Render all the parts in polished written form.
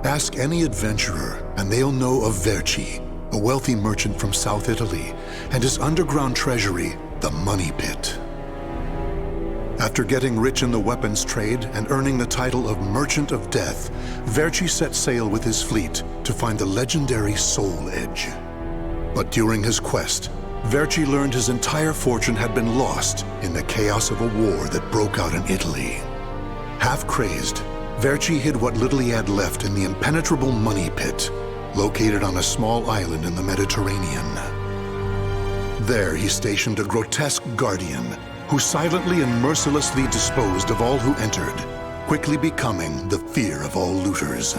Ask any adventurer, and they'll know of Verci, a wealthy merchant from South Italy, and his underground treasury, the Money Pit. After getting rich in the weapons trade and earning the title of Merchant of Death, Verci set sail with his fleet to find the legendary Soul Edge. But during his quest, Verci learned his entire fortune had been lost in the chaos of a war that broke out in Italy. Half crazed, Verci hid what little he had left in the impenetrable Money Pit, located on a small island in the Mediterranean. There he stationed a grotesque guardian who silently and mercilessly disposed of all who entered, quickly becoming the fear of all looters.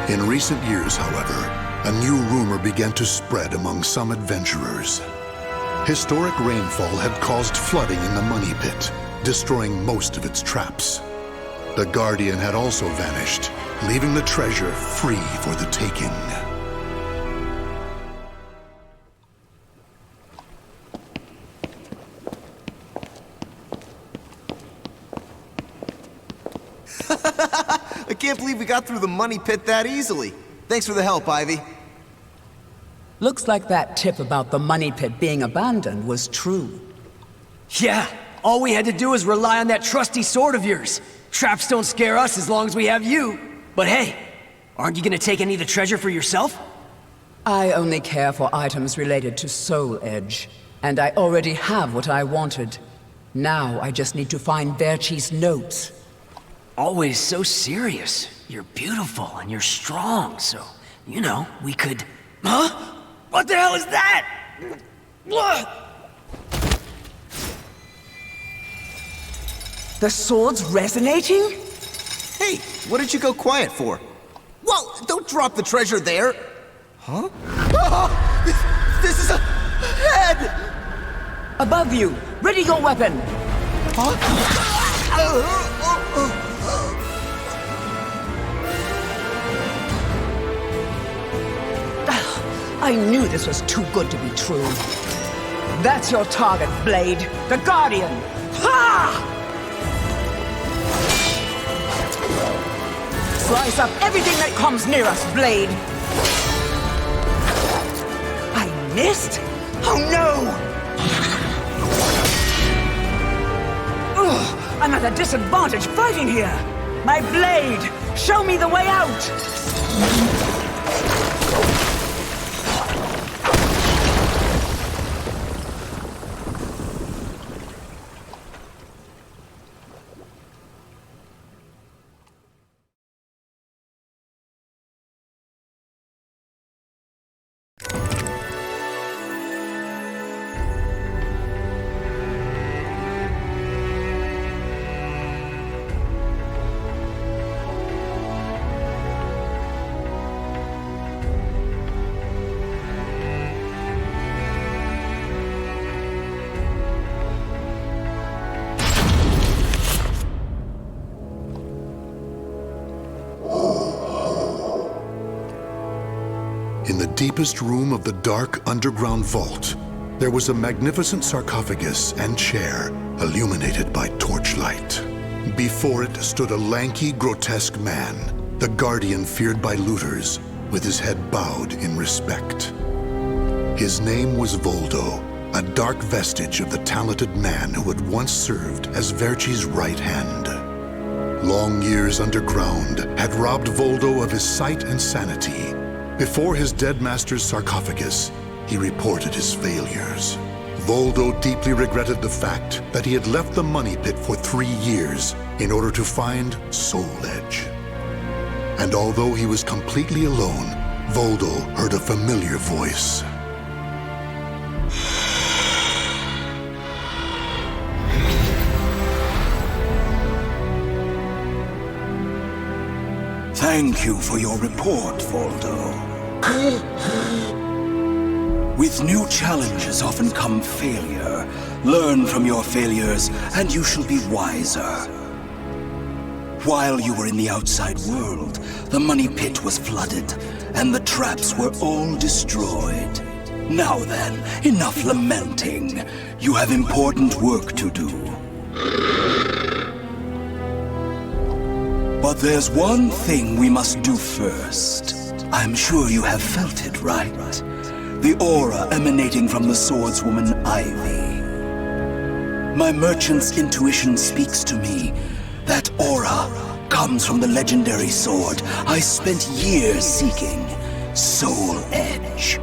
In recent years, however, a new rumor began to spread among some adventurers. Historic rainfall had caused flooding in the Money Pit, destroying most of its traps. The Guardian had also vanished, leaving the treasure free for the taking. I can't believe we got through the Money Pit that easily. Thanks for the help, Ivy. Looks like that tip about the Money Pit being abandoned was true. Yeah, all we had to do was rely on that trusty sword of yours. Traps don't scare us as long as we have you. But hey, aren't you gonna take any of the treasure for yourself? I only care for items related to Soul Edge, and I already have what I wanted. Now I just need to find Verci's notes. Always so serious. You're beautiful and you're strong, so, you know, we could... Huh? What the hell is that? What? The sword's resonating? Hey, what did you go quiet for? Whoa, don't drop the treasure there! Huh? Oh, this is a head! Above you! Ready your weapon! I knew this was too good to be true. That's your target, Blade. The Guardian! Ha! Slice up everything that comes near us, Blade! I missed? Oh no! Ugh, I'm at a disadvantage fighting here! My blade! Show me the way out! In the deepest room of the dark underground vault, there was a magnificent sarcophagus and chair illuminated by torchlight. Before it stood a lanky, grotesque man, the Guardian feared by looters, with his head bowed in respect. His name was Voldoo, a dark vestige of the talented man who had once served as Verci's right hand. Long years underground had robbed Voldoo of his sight and sanity. Before his dead master's sarcophagus, he reported his failures. Voldoo deeply regretted the fact that he had left the Money Pit for 3 years in order to find Soul Edge. And although he was completely alone, Voldoo heard a familiar voice. Thank you for your report, Voldoo. With new challenges often come failure. Learn from your failures, and you shall be wiser. While you were in the outside world, the Money Pit was flooded, and the traps were all destroyed. Now then, enough lamenting. You have important work to do. But there's one thing we must do first. I'm sure you have felt it, right? The aura emanating from the swordswoman Ivy. My merchant's intuition speaks to me. That aura comes from the legendary sword I spent years seeking, Soul Edge.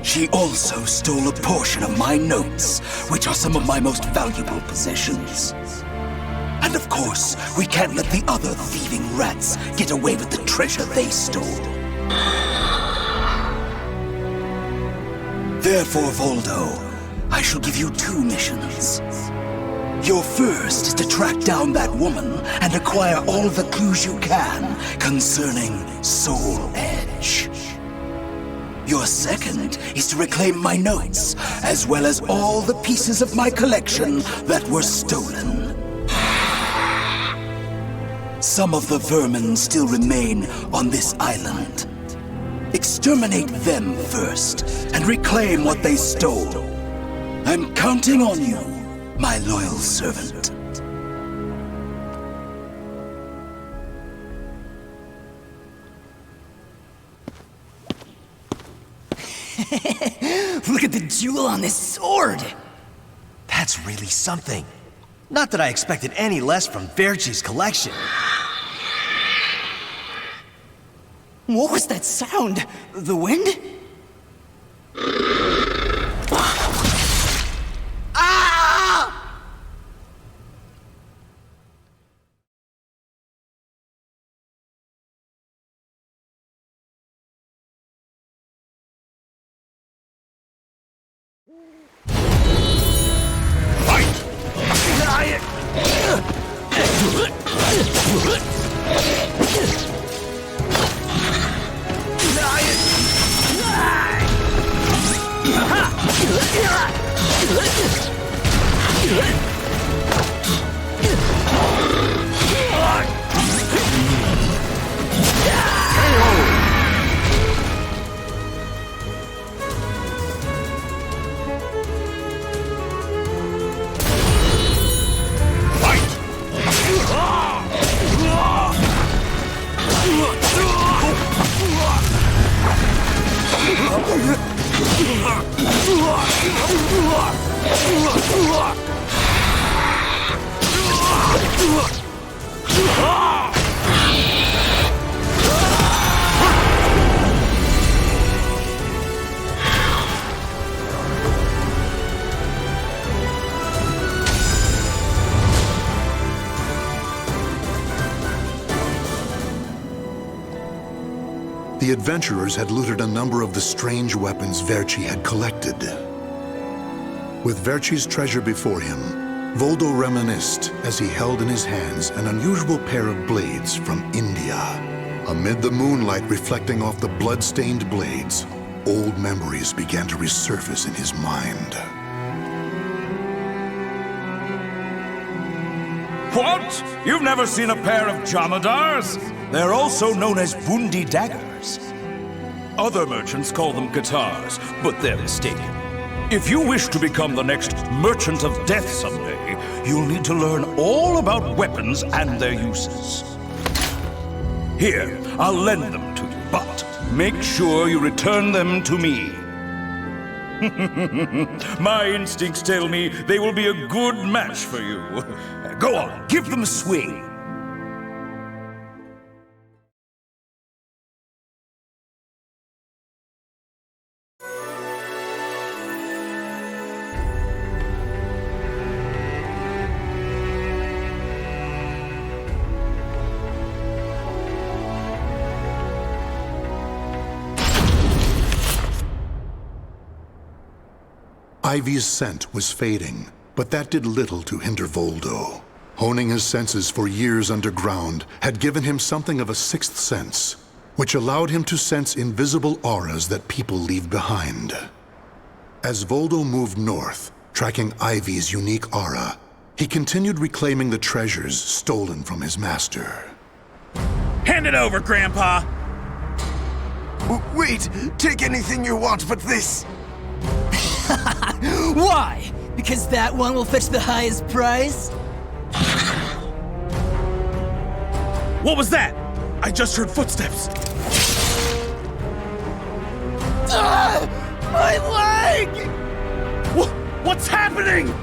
She also stole a portion of my notes, which are some of my most valuable possessions. And of course, we can't let the other thieving rats get away with the treasure they stole. Therefore, Voldoo, I shall give you 2 missions. Your first is to track down that woman and acquire all the clues you can concerning Soul Edge. Your second is to reclaim my notes, as well as all the pieces of my collection that were stolen. Some of the vermin still remain on this island. Exterminate them first, and reclaim what they stole. I'm counting on you, my loyal servant. Look at the jewel on this sword! That's really something. Not that I expected any less from Verchi's collection. What was that sound? The wind? Ah! The adventurers had looted a number of the strange weapons Verchi had collected. With Verchi's treasure before him, Voldoo reminisced as he held in his hands an unusual pair of blades from India. Amid the moonlight reflecting off the blood-stained blades, old memories began to resurface in his mind. What? You've never seen a pair of Jamadars? They're also known as Bundi daggers. Other merchants call them guitars, but they're mistaken. If you wish to become the next merchant of death someday, you'll need to learn all about weapons and their uses. Here, I'll lend them to you, but make sure you return them to me. My instincts tell me they will be a good match for you. Go on, give them a swing. Ivy's scent was fading, but that did little to hinder Voldoo. Honing his senses for years underground had given him something of a sixth sense, which allowed him to sense invisible auras that people leave behind. As Voldoo moved north, tracking Ivy's unique aura, he continued reclaiming the treasures stolen from his master. Hand it over, Grandpa! Wait! Take anything you want but this! Why? Because that one will fetch the highest price? What was that? I just heard footsteps. My leg! What's happening?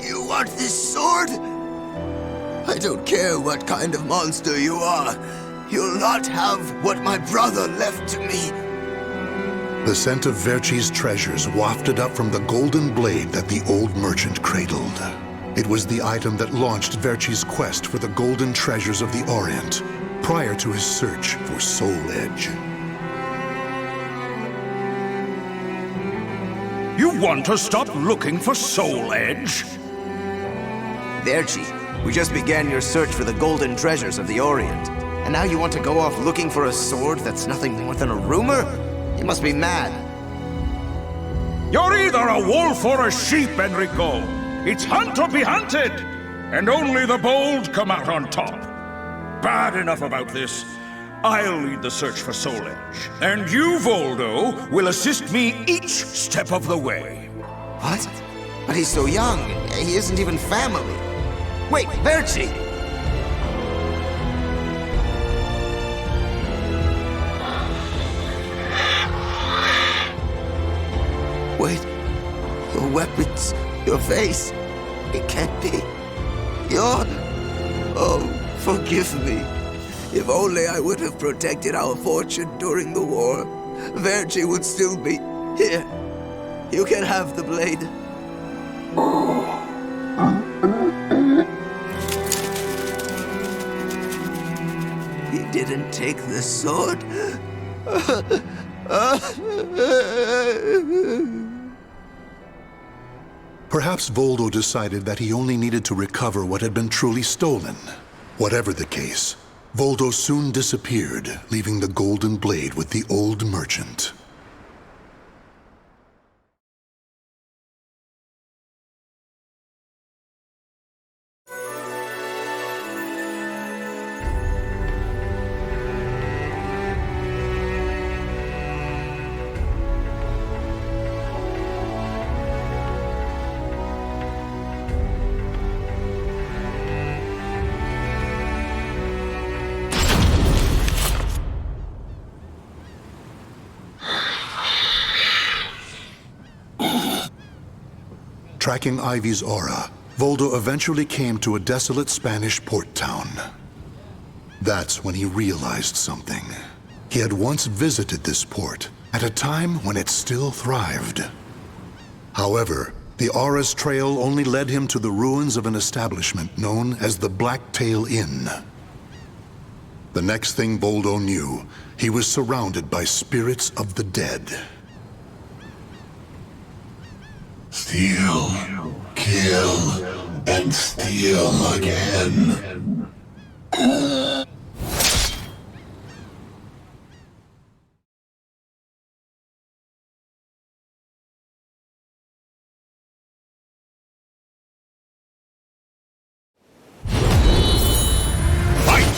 You want this sword? I don't care what kind of monster you are. You'll not have what my brother left to me. The scent of Verchi's treasures wafted up from the golden blade that the old merchant cradled. It was the item that launched Verchi's quest for the golden treasures of the Orient, prior to his search for Soul Edge. You want to stop looking for Soul Edge? Verchi, we just began your search for the golden treasures of the Orient. And now you want to go off looking for a sword that's nothing more than a rumor? You must be mad. You're either a wolf or a sheep, Enrico. It's hunt or be hunted. And only the bold come out on top. Bad enough about this. I'll lead the search for Soul Edge. And you, Voldoo, will assist me each step of the way. What? But he's so young. He isn't even family. Wait, Verchi! Wait. Your weapons, your face. It can't be. You're... Oh, forgive me. If only I would have protected our fortune during the war, Verchi would still be here. You can have the blade. He didn't take the sword. Perhaps Voldoo decided that he only needed to recover what had been truly stolen. Whatever the case, Voldoo soon disappeared, leaving the golden blade with the old merchant. Tracking Ivy's aura, Voldoo eventually came to a desolate Spanish port town. That's when he realized something. He had once visited this port, at a time when it still thrived. However, the aura's trail only led him to the ruins of an establishment known as the Blacktail Inn. The next thing Voldoo knew, he was surrounded by spirits of the dead. Steal, kill, and steal again. Fight!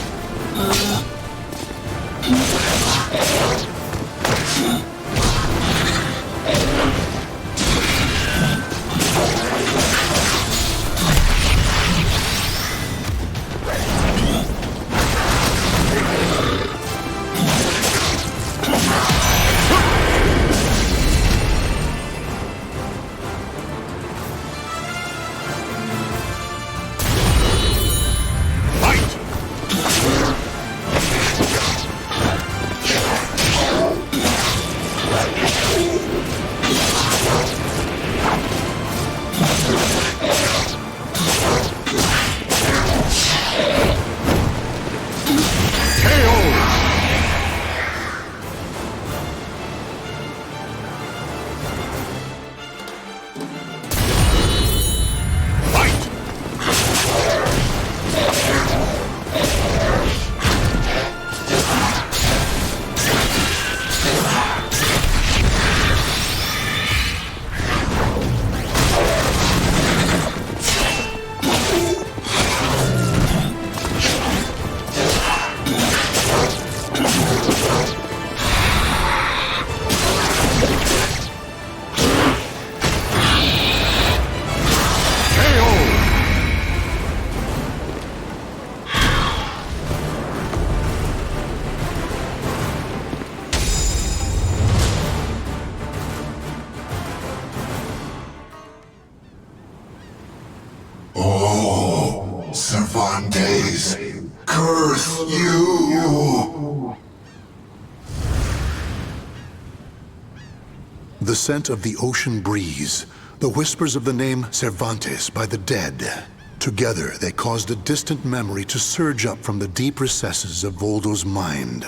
The scent of the ocean breeze, the whispers of the name Cervantes by the dead. Together, they caused a distant memory to surge up from the deep recesses of Voldoo's mind.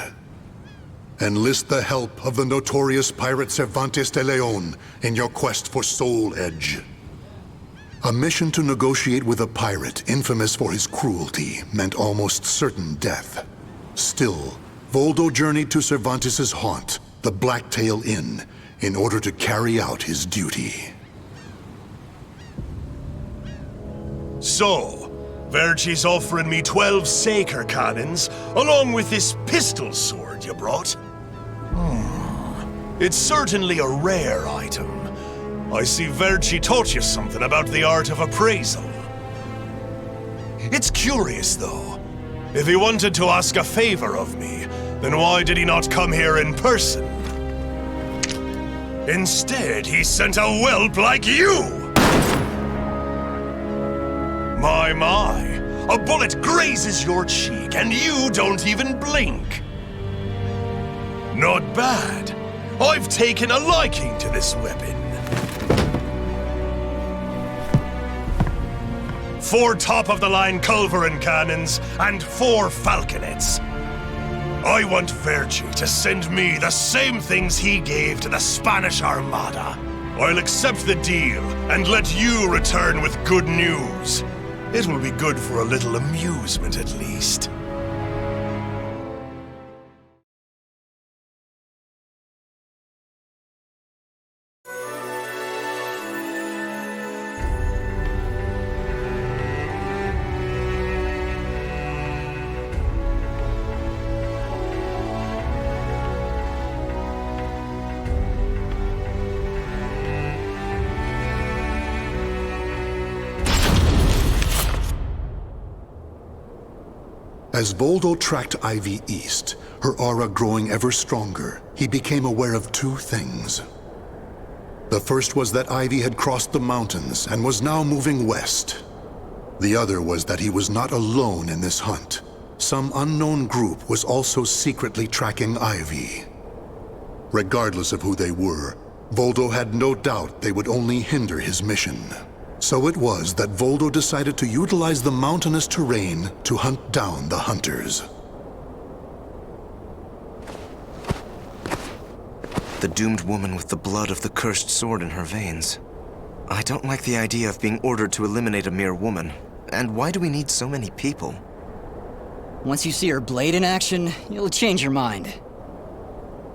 Enlist the help of the notorious pirate Cervantes de Leon in your quest for Soul Edge. A mission to negotiate with a pirate infamous for his cruelty meant almost certain death. Still, Voldoo journeyed to Cervantes' haunt, the Blacktail Inn, in order to carry out his duty. So, Verci's offering me 12 Saker cannons, along with this pistol sword you brought. It's certainly a rare item. I see Verci taught you something about the art of appraisal. It's curious, though. If he wanted to ask a favor of me, then why did he not come here in person? Instead, he sent a whelp like you! My, a bullet grazes your cheek and you don't even blink. Not bad. I've taken a liking to this weapon. 4 top-of-the-line culverin cannons and 4 falconets. I want Verci to send me the same things he gave to the Spanish Armada. I'll accept the deal and let you return with good news. It will be good for a little amusement, at least. As Voldoo tracked Ivy east, her aura growing ever stronger, he became aware of 2 things. The first was that Ivy had crossed the mountains and was now moving west. The other was that he was not alone in this hunt. Some unknown group was also secretly tracking Ivy. Regardless of who they were, Voldoo had no doubt they would only hinder his mission. So it was that Voldoo decided to utilize the mountainous terrain to hunt down the hunters. The doomed woman with the blood of the cursed sword in her veins. I don't like the idea of being ordered to eliminate a mere woman. And why do we need so many people? Once you see her blade in action, you'll change your mind.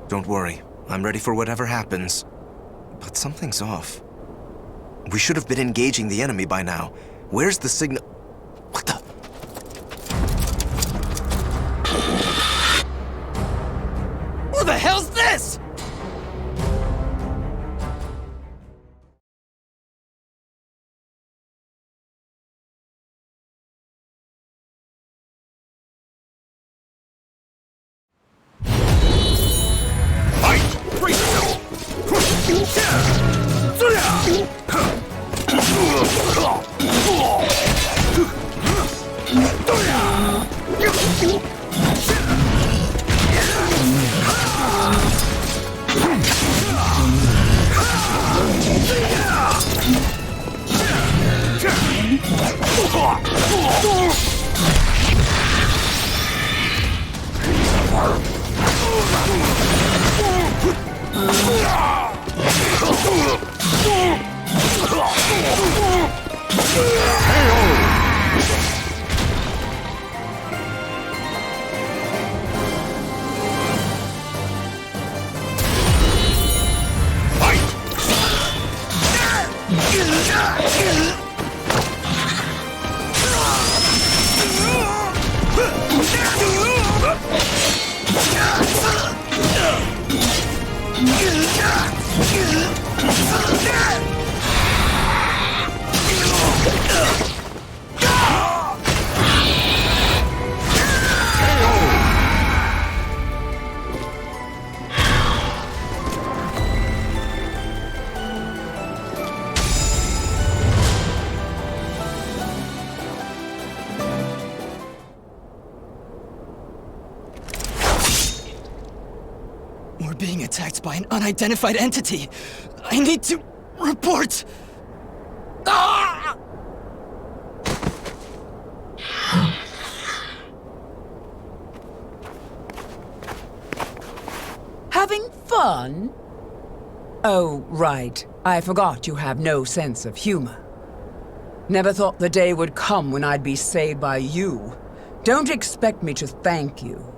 Don't worry, I'm ready for whatever happens. But something's off. We should have been engaging the enemy by now. Where's the signal? What the? Who the hell's this? We're being attacked by an unidentified entity. I need to report. Ah! Having fun? Oh, right. I forgot you have no sense of humor. Never thought the day would come when I'd be saved by you. Don't expect me to thank you.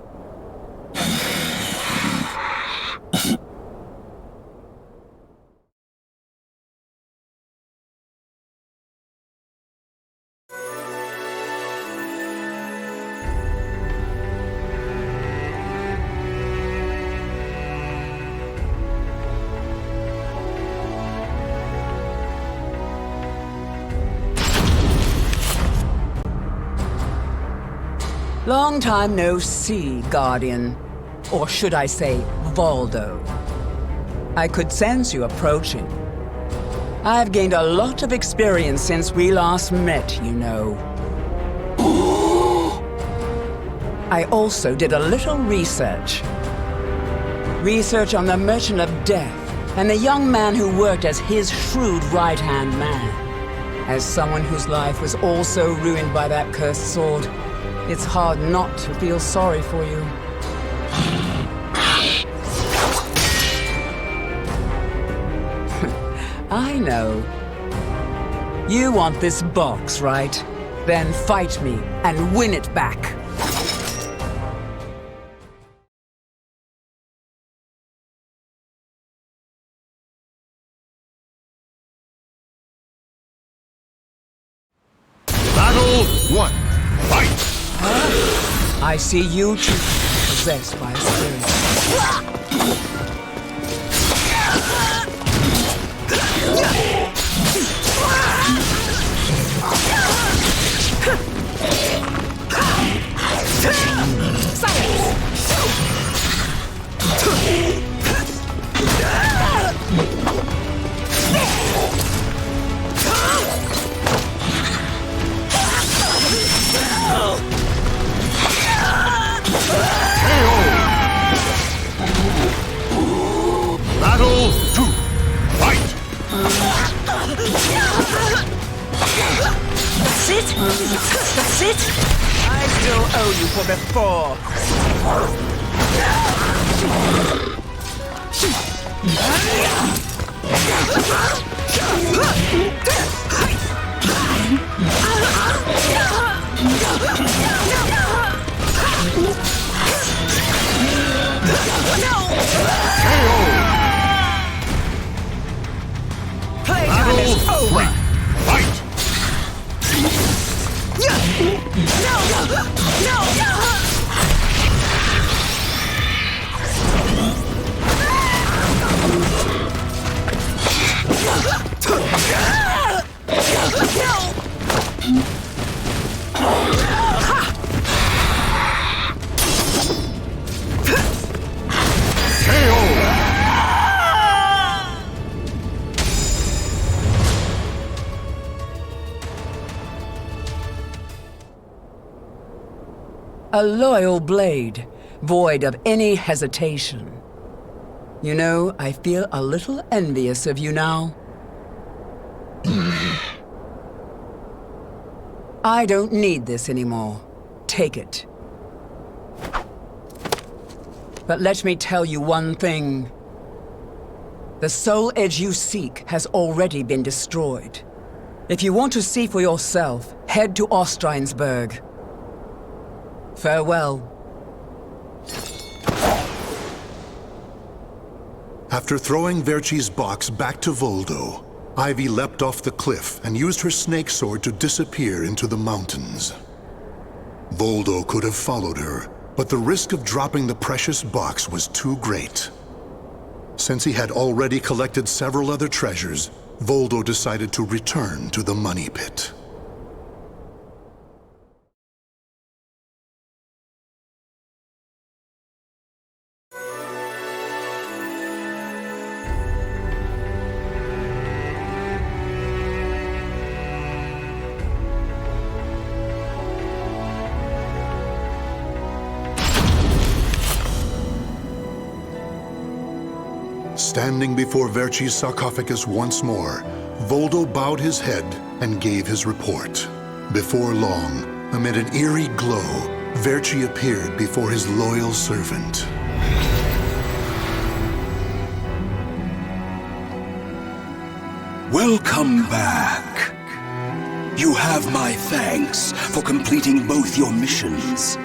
Long time no see, Guardian. Or should I say, Voldoo. I could sense you approaching. I've gained a lot of experience since we last met, you know. I also did a little research. Research on the Merchant of Death and the young man who worked as his shrewd right-hand man. As someone whose life was also ruined by that cursed sword, it's hard not to feel sorry for you. I know. You want this box, right? Then fight me and win it back. Battle 1. Fight! I see you too, possessed by a spirit. Battle 2. Fight! That's it? That's it? I still owe you for before. Playtime is over. Fight! A loyal blade, void of any hesitation. You know, I feel a little envious of you now. I don't need this anymore. Take it. But let me tell you one thing. The soul edge you seek has already been destroyed. If you want to see for yourself, head to Ostreinsburg. Farewell. After throwing Verchi's box back to Voldoo, Ivy leapt off the cliff and used her snake sword to disappear into the mountains. Voldoo could have followed her, but the risk of dropping the precious box was too great. Since he had already collected several other treasures, Voldoo decided to return to the money pit. Standing before Verci's sarcophagus once more, Voldoo bowed his head and gave his report. Before long, amid an eerie glow, Verci appeared before his loyal servant. Welcome back. You have my thanks for completing both your missions.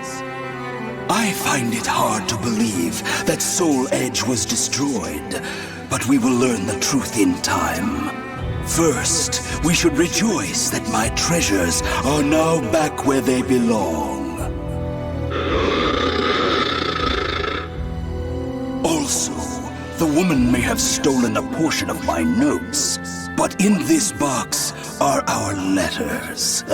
I find it hard to believe that Soul Edge was destroyed, but we will learn the truth in time. First, we should rejoice that my treasures are now back where they belong. Also, the woman may have stolen a portion of my notes, but in this box are our letters.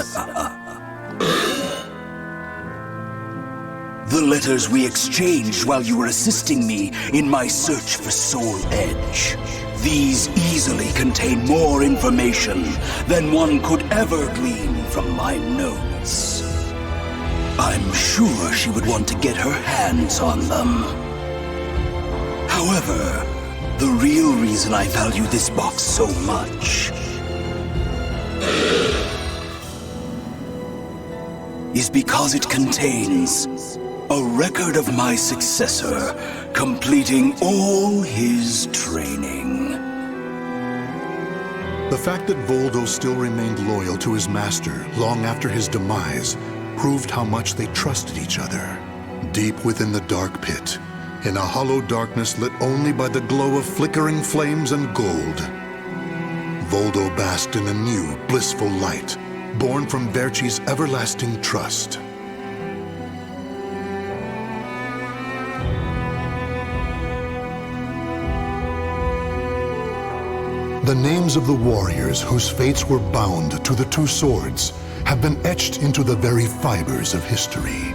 The letters we exchanged while you were assisting me in my search for Soul Edge. These easily contain more information than one could ever glean from my notes. I'm sure she would want to get her hands on them. However, the real reason I value this box so much is because it contains a record of my successor completing all his training. The fact that Voldoo still remained loyal to his master long after his demise proved how much they trusted each other. Deep within the dark pit, in a hollow darkness lit only by the glow of flickering flames and gold, Voldoo basked in a new, blissful light, born from Verci's everlasting trust. The names of the warriors whose fates were bound to the two swords have been etched into the very fibers of history.